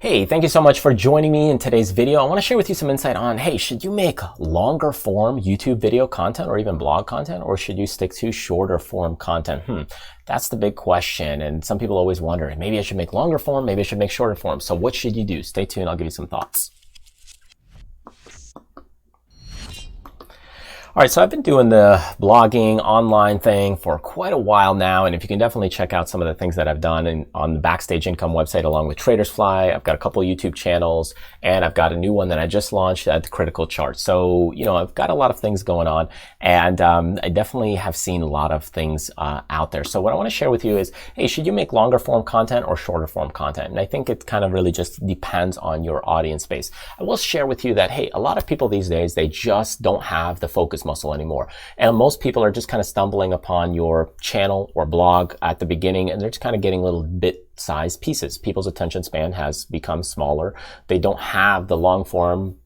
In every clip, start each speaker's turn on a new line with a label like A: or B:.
A: Hey, thank you so much for joining me in today's video. I want to share with you some insight on, hey, should you make longer form YouTube video content or even blog content, or should you stick to shorter form content? That's the big question. And some people always wonder, maybe I should make longer form, maybe I should make shorter form. So what should you do? Stay tuned. I'll give you some thoughts. All right, so I've been doing the blogging online thing for quite a while now, and if you can definitely check out some of the things that I've done on the Backstage Income website along with Traders Fly. I've got a couple YouTube channels, and I've got a new one that I just launched at the Critical Chart. So, you know, I've got a lot of things going on, and I definitely have seen a lot of things out there. So what I want to share with you is, hey, should you make longer form content or shorter form content? And I think it kind of really just depends on your audience base. I will share with you that, hey, a lot of people these days, they just don't have the focus muscle anymore. And most people are just kind of stumbling upon your channel or blog at the beginning, and they're just kind of getting little bit-sized pieces. People's attention span has become smaller. They don't have the long-form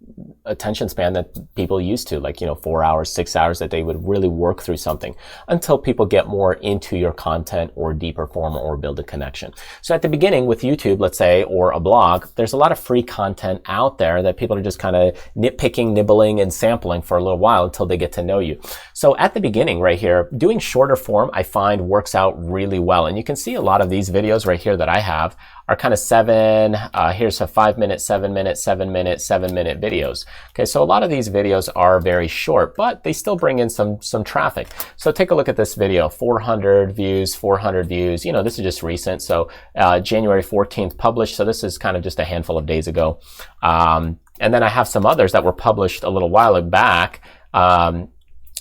A: attention span that people used to, like, 4 hours, 6 hours, that they would really work through something until people get more into your content or deeper form or build a connection. So at the beginning with YouTube, let's say, or a blog, there's a lot of free content out there that people are just kind of nitpicking, nibbling, and sampling for a little while until they get to know you. So at the beginning right here, doing shorter form, I find works out really well. And you can see a lot of these videos right here that I have are kind of here's a 5-minute, 7-minute, 7-minute, 7-minute videos. Okay, so a lot of these videos are very short, but they still bring in some traffic. So take a look at this video, 400 views, 400 views. This is just recent. So January 14th published. So this is kind of just a handful of days ago. And then I have some others that were published a little while back.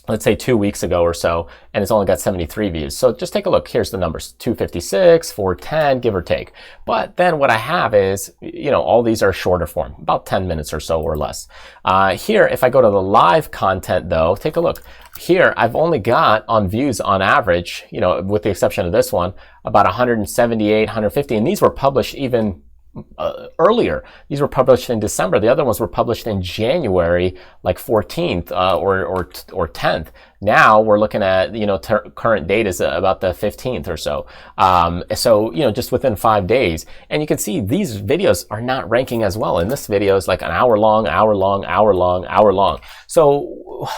A: Let's say 2 weeks ago or so, and it's only got 73 views. So just take a look. Here's the numbers, 256, 410, give or take. But then what I have is, all these are shorter form, about 10 minutes or so or less. Here, if I go to the live content though, take a look. Here, I've only got on views on average, with the exception of this one, about 178, 150, and these were published even earlier. These were published in December. The other ones were published in January, like 14th or 10th. Now we're looking at, current date is about the 15th or so. Just within 5 days. And you can see these videos are not ranking as well. And this video is like an hour long, hour long, hour long, hour long. So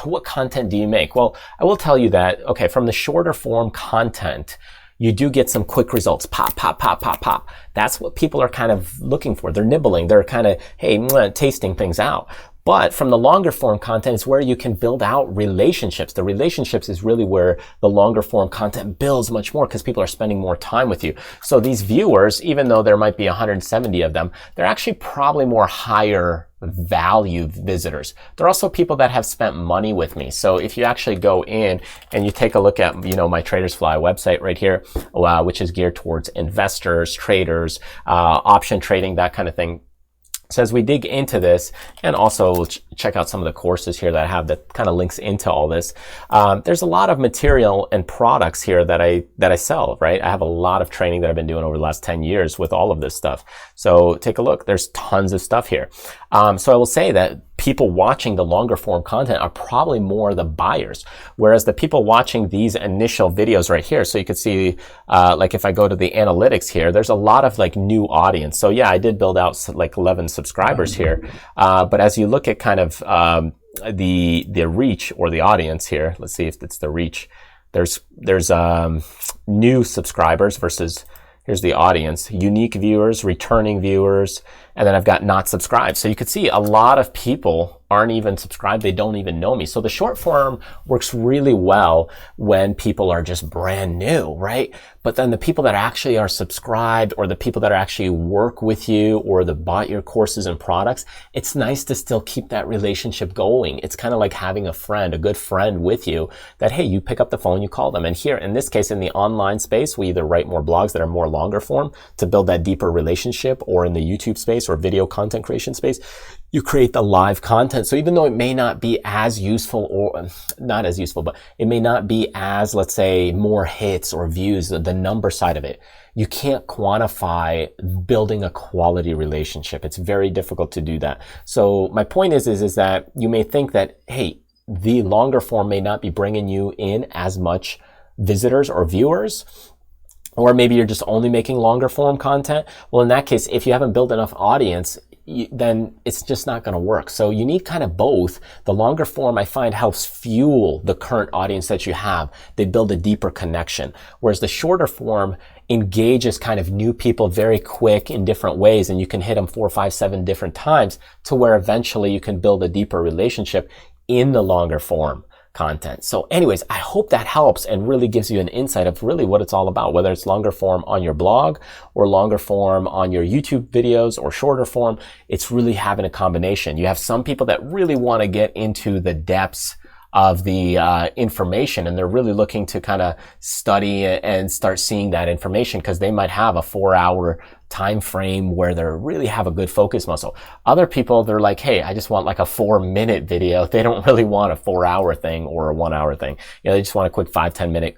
A: what content do you make? Well, I will tell you that, okay, from the shorter form content, you do get some quick results. Pop, pop, pop, pop, pop. That's what people are kind of looking for. They're nibbling. They're kind of, hey, tasting things out. But from the longer form content is where you can build out relationships. The relationships is really where the longer form content builds much more because people are spending more time with you. So these viewers, even though there might be 170 of them, they're actually probably more higher value visitors. They're also people that have spent money with me. So if you actually go in and you take a look at, my Traders Fly website right here, which is geared towards investors, traders, option trading, that kind of thing. So as we dig into this, and also we'll check out some of the courses here that I have that kind of links into all this. There's a lot of material and products here that I sell, right? I have a lot of training that I've been doing over the last 10 years with all of this stuff. So take a look. There's tons of stuff here. So I will say that people watching the longer form content are probably more the buyers, whereas the people watching these initial videos right here, so you can see, like if I go to the analytics here, there's a lot of like new audience. So yeah, I did build out like 11 subscribers here. But as you look at kind of the reach or the audience here, let's see if it's the reach. There's new subscribers versus here's the audience, unique viewers, returning viewers, and then I've got not subscribed. So you could see a lot of people aren't even subscribed. They don't even know me. So the short form works really well when people are just brand new, right? But then the people that actually are subscribed or the people that actually work with you or that bought your courses and products, it's nice to still keep that relationship going. It's kind of like having a friend, a good friend with you that, hey, you pick up the phone, you call them. And here, in this case, in the online space, we either write more blogs that are more longer form to build that deeper relationship, or in the YouTube space or video content creation space, you create the live content. So even though it may not be as useful, or not as useful, but it may not be as, let's say, more hits or views, the number side of it, you can't quantify building a quality relationship. It's very difficult to do that. So my point is that you may think that, hey, the longer form may not be bringing you in as much visitors or viewers, Or maybe you're just only making longer form content. Well, in that case, if you haven't built enough audience, then it's just not going to work. So you need kind of both. The longer form, I find, helps fuel the current audience that you have. They build a deeper connection. Whereas the shorter form engages kind of new people very quick in different ways, and you can hit them 4, 5, 7 different times to where eventually you can build a deeper relationship in the longer form content. So anyways, I hope that helps and really gives you an insight of really what it's all about, whether it's longer form on your blog or longer form on your YouTube videos or shorter form. It's really having a combination. You have some people that really want to get into the depths of the information, and they're really looking to kind of study and start seeing that information because they might have a 4-hour time frame where they really have a good focus muscle. Other people, they're like, hey, I just want like a 4-minute video. They don't really want a 4-hour thing or a 1-hour thing. You know, they just want a quick 5-10 minute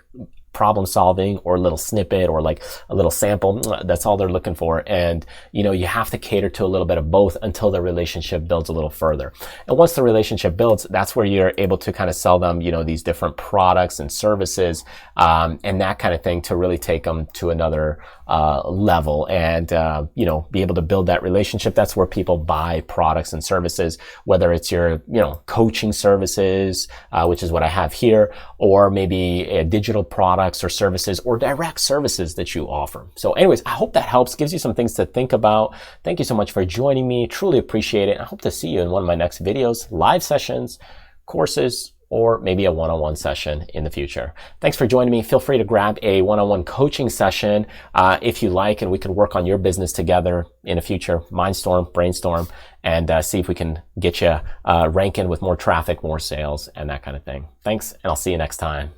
A: problem solving or a little snippet or like a little sample. That's all they're looking for. And, you know, you have to cater to a little bit of both until the relationship builds a little further. And once the relationship builds, that's where you're able to kind of sell them, you know, these different products and services, and that kind of thing to really take them to another level and, you know, be able to build that relationship. That's where people buy products and services, whether it's your, you know, coaching services, which is what I have here, or maybe digital products or services or direct services that you offer. So anyways, I hope that helps, gives you some things to think about. Thank you so much for joining me. Truly appreciate it. I hope to see you in one of my next videos, live sessions, courses, or maybe a one-on-one session in the future. Thanks for joining me. Feel free to grab a one-on-one coaching session if you like, and we can work on your business together in a future mindstorm, brainstorm, and see if we can get you ranking with more traffic, more sales, and that kind of thing. Thanks, and I'll see you next time.